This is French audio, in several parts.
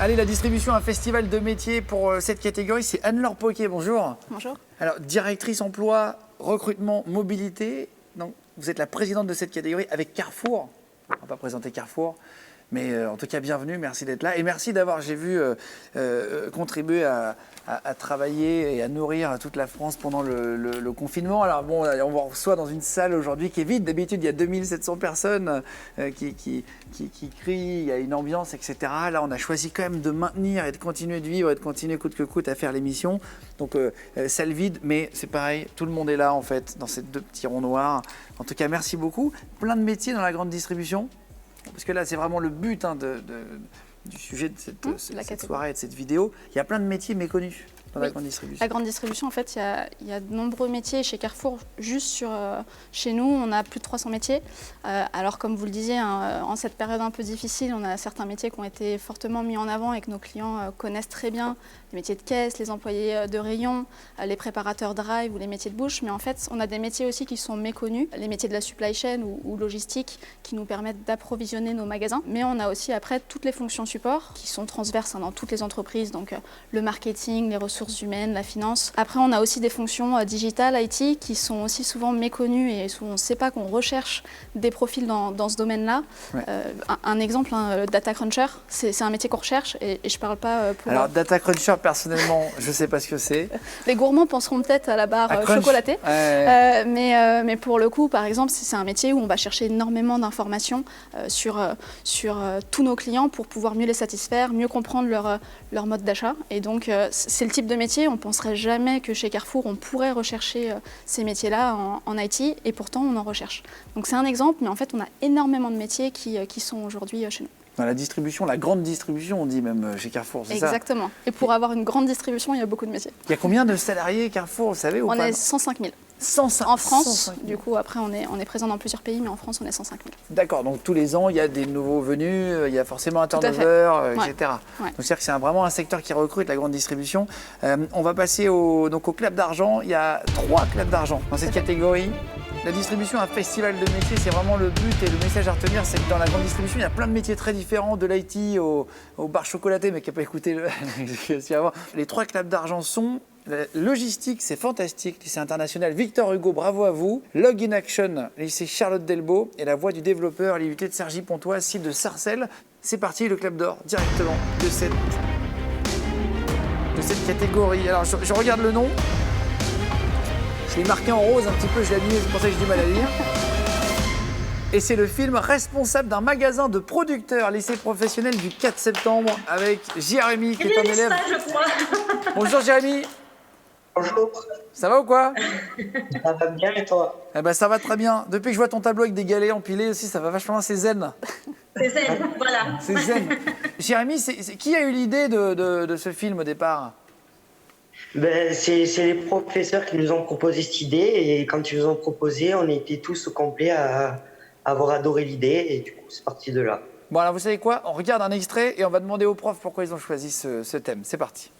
Allez, la distribution, un festival de métiers pour cette catégorie, c'est Anne-Laure Poquet, bonjour. Bonjour. Alors, directrice emploi, recrutement, mobilité. Donc, vous êtes la présidente de cette catégorie avec Carrefour. On ne va pas présenter Carrefour, mais en tout cas, bienvenue, merci d'être là. Et merci d'avoir, j'ai vu, contribué à travailler et à nourrir toute la France pendant le confinement. Alors bon, on vous reçoit dans une salle aujourd'hui qui est vide. D'habitude, il y a 2700 personnes qui crient, il y a une ambiance, etc. Là, on a choisi quand même de maintenir et de continuer de vivre et de continuer coûte que coûte à faire l'émission. Donc, salle vide, mais c'est pareil, tout le monde est là en fait, dans ces deux petits ronds noirs. En tout cas, merci beaucoup. Plein de métiers dans la grande distribution. Parce que là, c'est vraiment le but du sujet de cette soirée et de cette vidéo. Il y a plein de métiers méconnus dans la grande distribution. La grande distribution, en fait, il y a de nombreux métiers. Chez Carrefour, juste chez nous, on a plus de 300 métiers. Alors, comme vous le disiez, en cette période un peu difficile, on a certains métiers qui ont été fortement mis en avant et que nos clients connaissent très bien. Les métiers de caisse, les employés de rayon, les préparateurs drive ou les métiers de bouche. Mais en fait, on a des métiers aussi qui sont méconnus, les métiers de la supply chain ou logistique qui nous permettent d'approvisionner nos magasins. Mais on a aussi après toutes les fonctions support qui sont transverses dans toutes les entreprises, donc le marketing, les ressources humaines, la finance. Après, on a aussi des fonctions digitales, IT, qui sont aussi souvent méconnues et on ne sait pas qu'on recherche des profils dans ce domaine-là. Ouais. Un exemple, data cruncher, c'est un métier qu'on recherche et je ne parle pas pour... Alors, data cruncher, personnellement, je ne sais pas ce que c'est. Les gourmands penseront peut-être à la barre chocolatée. Mais pour le coup, par exemple, c'est un métier où on va chercher énormément d'informations sur tous nos clients pour pouvoir mieux les satisfaire, mieux comprendre leur mode d'achat. Et donc, c'est le type de métier, on ne penserait jamais que chez Carrefour, on pourrait rechercher ces métiers-là en IT, et pourtant, on en recherche. Donc, c'est un exemple, mais en fait, on a énormément de métiers qui sont aujourd'hui chez nous. Dans la distribution, la grande distribution, on dit même chez Carrefour, c'est ça? Exactement. Et pour avoir une grande distribution, il y a beaucoup de métiers. Il y a combien de salariés Carrefour, vous savez ou On pas? est 105 000. 105, en France, 105 000. Du coup, après, on est présent dans plusieurs pays, mais en France, on est 105 000. D'accord, donc tous les ans, il y a des nouveaux venus, il y a forcément un turnover, etc. Ouais. Donc, c'est-à-dire que c'est vraiment un secteur qui recrute, la grande distribution. On va passer au club d'argent. Il y a 3 clubs d'argent dans cette catégorie. La distribution, un festival de métiers, c'est vraiment le but et le message à retenir, c'est que dans la grande distribution, il y a plein de métiers très différents, de l'IT au bar chocolaté, mais qui n'a pas écouté avant. Les 3 clubs d'argent sont la logistique, c'est fantastique, lycée international Victor Hugo, bravo à vous. Log in Action, lycée Charlotte Delbo et la voix du développeur, l'IUT de Cergy-Pontoise, site de Sarcelles. C'est parti, le club d'or, directement de cette catégorie. Alors, je regarde le nom. Je l'ai marqué en rose un petit peu, je l'ai abîmé, c'est pour ça que j'ai du mal à lire. Et c'est le film responsable d'un magasin de producteurs, lycée professionnel du 4 septembre, avec Jérémy qui est un élève. Ça, je crois. Bonjour Jérémy. Bonjour. Ça va ou quoi? Ça va bien et toi? Eh ben, ça va très bien. Depuis que je vois ton tableau avec des galets empilés aussi, ça va vachement, c'est zen. C'est zen, voilà. C'est zen. Jérémy, qui a eu l'idée de ce film au départ? C'est les professeurs qui nous ont proposé cette idée et quand ils nous ont proposé, on était tous au complet à avoir adoré l'idée et du coup c'est parti de là. Bon alors vous savez quoi? On regarde un extrait et on va demander aux profs pourquoi ils ont choisi ce thème. C'est parti.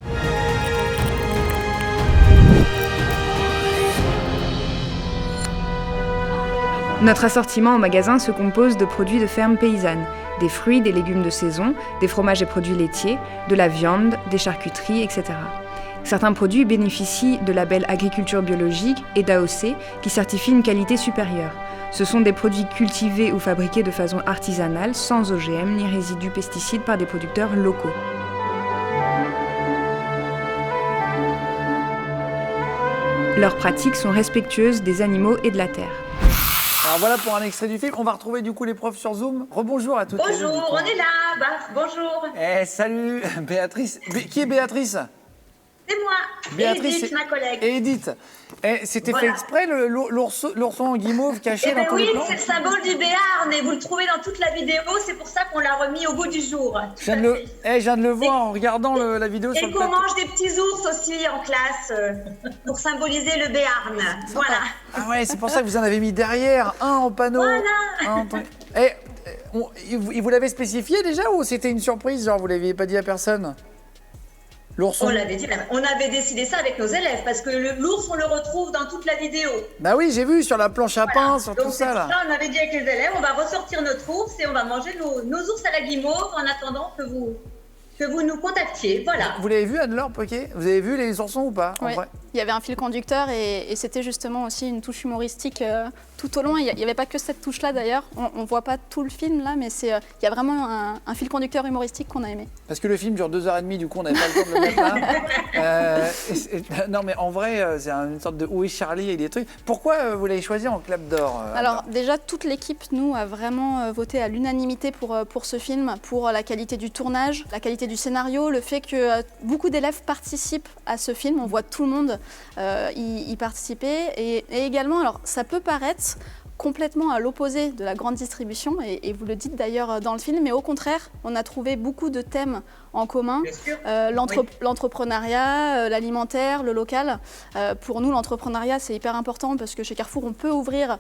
Notre assortiment au magasin se compose de produits de ferme paysanne, des fruits, des légumes de saison, des fromages et produits laitiers, de la viande, des charcuteries, etc. Certains produits bénéficient de labels agriculture biologique et d'AOC qui certifient une qualité supérieure. Ce sont des produits cultivés ou fabriqués de façon artisanale, sans OGM ni résidus pesticides par des producteurs locaux. Leurs pratiques sont respectueuses des animaux et de la terre. Alors voilà pour un extrait du film. On va retrouver du coup les profs sur Zoom. Rebonjour à toutes. Bonjour, on est là. Bonjour. Salut Béatrice. Qui est Béatrice? C'est moi, Béatrice, Edith, ma collègue. Edith, c'était fait exprès l'ourson guimauve caché dans tous les plans? Oui, c'est le symbole du Béarn et vous le trouvez dans toute la vidéo, c'est pour ça qu'on l'a remis au goût du jour. Je viens de le voir en regardant la vidéo sur le plateau. Et qu'on mange des petits ours aussi en classe pour symboliser le Béarn. Voilà. Ah ouais, c'est pour ça que vous en avez mis derrière, un en panneau. Voilà. Vous l'avez spécifié déjà ou c'était une surprise, genre vous l'aviez pas dit à personne? L'ourson. On l'avait dit, on avait décidé ça avec nos élèves parce que l'ours on le retrouve dans toute la vidéo. Bah oui, j'ai vu sur la planche à pain, sur tout ça là. Donc on avait dit avec les élèves, on va ressortir notre ours et on va manger nos ours à la guimauve en attendant que vous que vous nous contactiez. Voilà. Vous l'avez vu, Anne-Laure Poquet? Vous avez vu les oursons ou pas en Oui. vrai Il y avait un fil conducteur et c'était justement aussi une touche humoristique tout au long. Il n'y avait pas que cette touche-là d'ailleurs. On ne voit pas tout le film là, mais il y a vraiment un fil conducteur humoristique qu'on a aimé. Parce que le film dure 2h30, du coup on n'avait pas le temps de le mettre là. Non mais en vrai, c'est une sorte de Où est Charlie et des trucs. Pourquoi vous l'avez choisi en clap d'or Alors déjà, toute l'équipe, nous, a vraiment voté à l'unanimité pour ce film, pour la qualité du tournage, la qualité du scénario, le fait que beaucoup d'élèves participent à ce film. On voit tout le monde y participer. Et également, alors ça peut paraître complètement à l'opposé de la grande distribution, et vous le dites d'ailleurs dans le film, mais au contraire, on a trouvé beaucoup de thèmes en commun, l'entrepreneuriat, l'alimentaire, le local. Pour nous, l'entrepreneuriat, c'est hyper important parce que chez Carrefour, on peut ouvrir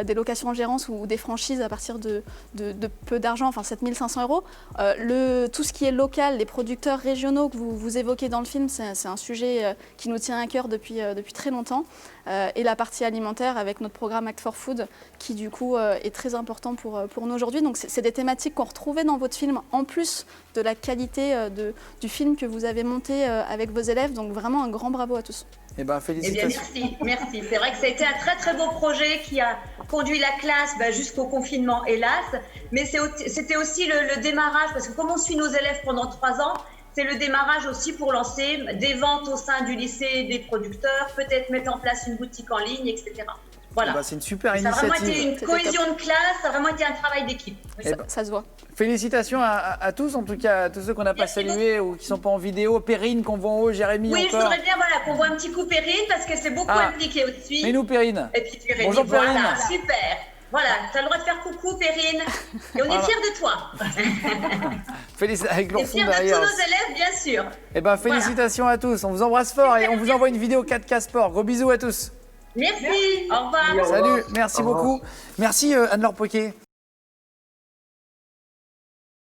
des locations en gérance ou des franchises à partir de peu d'argent, enfin 7 500 €. Tout ce qui est local, les producteurs régionaux que vous évoquez dans le film, c'est un sujet qui nous tient à cœur depuis très longtemps. Et la partie alimentaire avec notre programme Act for Food, qui du coup est très important pour nous aujourd'hui. Donc c'est des thématiques qu'on retrouvait dans votre film, en plus de la qualité du film que vous avez monté avec vos élèves. Donc vraiment un grand bravo à tous. Eh bien, félicitations. Eh bien, merci. C'est vrai que ça a été un très très beau projet qui a conduit la classe jusqu'au confinement, hélas. Mais c'était aussi le démarrage, parce que comme on suit nos élèves pendant 3 ans, c'est le démarrage aussi pour lancer des ventes au sein du lycée des producteurs, peut-être mettre en place une boutique en ligne, etc. Voilà. C'est une super Ça a initiative. vraiment été une cohésion de classe, ça a vraiment été un travail d'équipe. Oui. Ça se voit. Félicitations à tous, en tout cas à tous ceux qu'on n'a pas salués ou qui ne sont pas en vidéo. Perrine qu'on voit en haut, Jérémy Oui, encore. je voudrais bien qu'on voit un petit coup Perrine parce que c'est beaucoup impliqué au-dessus. Mais nous, Perrine. Et puis Jérémy, Bonjour Perrine. voilà, super. Voilà, tu as le droit de faire coucou Perrine. Et on est fiers de toi. Félicitations avec Et l'ourson fiers de derrière. tous nos élèves, bien sûr. Eh bien, félicitations à tous. On vous embrasse fort et on vous envoie une vidéo 4K Sport. Gros bisous à tous. Merci. Au revoir. Salut, merci beaucoup. Merci Anne-Laure Poquet.